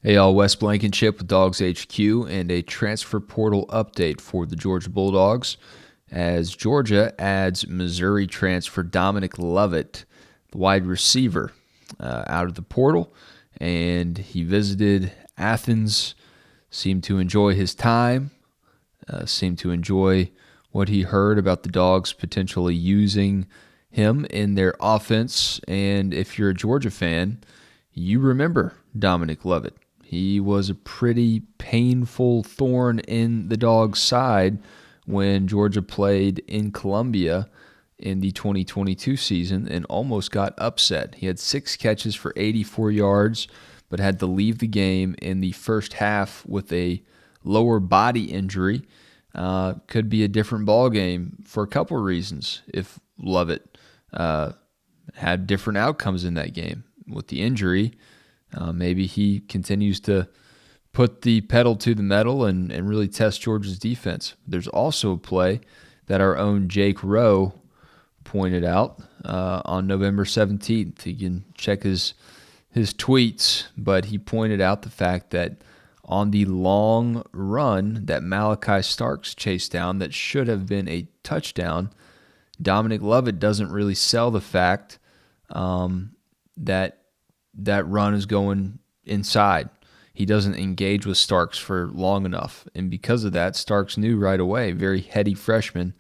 Hey all, Wes Blankenship with DawgsHQ and a transfer portal update for the Georgia Bulldogs as Georgia adds Missouri transfer Dominic Lovett, the wide receiver, out of the portal, and he visited Athens, seemed to enjoy his time, seemed to enjoy what he heard about the Dogs potentially using him in their offense, and if you're a Georgia fan, you remember Dominic Lovett. He was a pretty painful thorn in the Dogs' side when Georgia played in Columbia in the 2022 season and almost got upset. He had 6 catches for 84 yards, but had to leave the game in the first half with a lower body injury. Could be a different ball game for a couple of reasons if Lovett had different outcomes in that game. With the injury, maybe he continues to put the pedal to the metal and really test Georgia's defense. There's also a play that our own Jake Rowe pointed out on November 17th. You can check his tweets, but he pointed out the fact that on the long run that Malachi Starks chased down that should have been a touchdown, Dominic Lovett doesn't really sell the fact that run is going inside. He doesn't engage with Starks for long enough. And because of that, Starks knew right away, very heady freshman,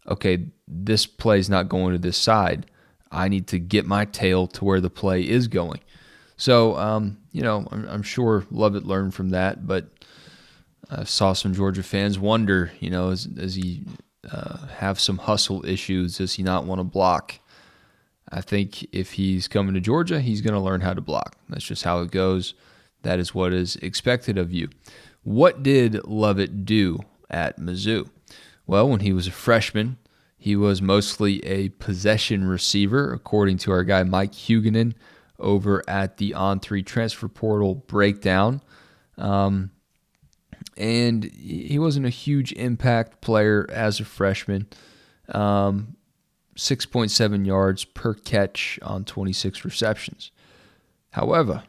okay, this play's not going to this side. I need to get my tail to where the play is going. So, I'm sure Lovett learned from that, but I saw some Georgia fans wonder, does he have some hustle issues? Does he not want to block? I think if he's coming to Georgia, he's going to learn how to block. That's just how it goes. That is what is expected of you. What did Lovett do at Mizzou? Well, when he was a freshman, he was mostly a possession receiver, according to our guy Mike Huguenin over at the On3 Transfer Portal Breakdown. And he wasn't a huge impact player as a freshman. 6.7 yards per catch on 26 receptions. However,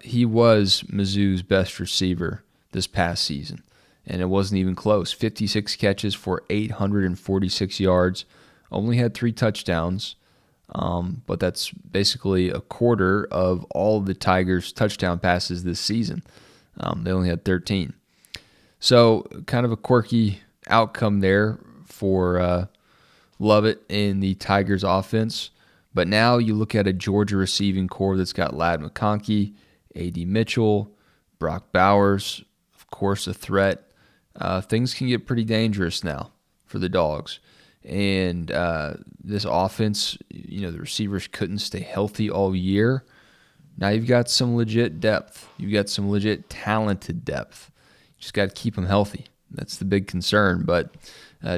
he was Mizzou's best receiver this past season, and it wasn't even close. 56 catches for 846 yards, only had 3 touchdowns, but that's basically a quarter of all of the Tigers' touchdown passes this season. They only had 13. So kind of a quirky outcome there for Lovett in the Tigers offense. But now you look at a Georgia receiving core that's got Ladd McConkey, A.D. Mitchell, Brock Bowers, of course a threat. Things can get pretty dangerous now for the Dogs. And this offense, the receivers couldn't stay healthy all year. Now you've got some legit depth. You've got some legit talented depth. You just got to keep them healthy. That's the big concern. But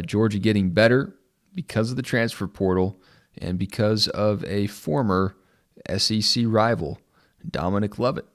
Georgia getting better because of the transfer portal and because of a former SEC rival, Dominic Lovett.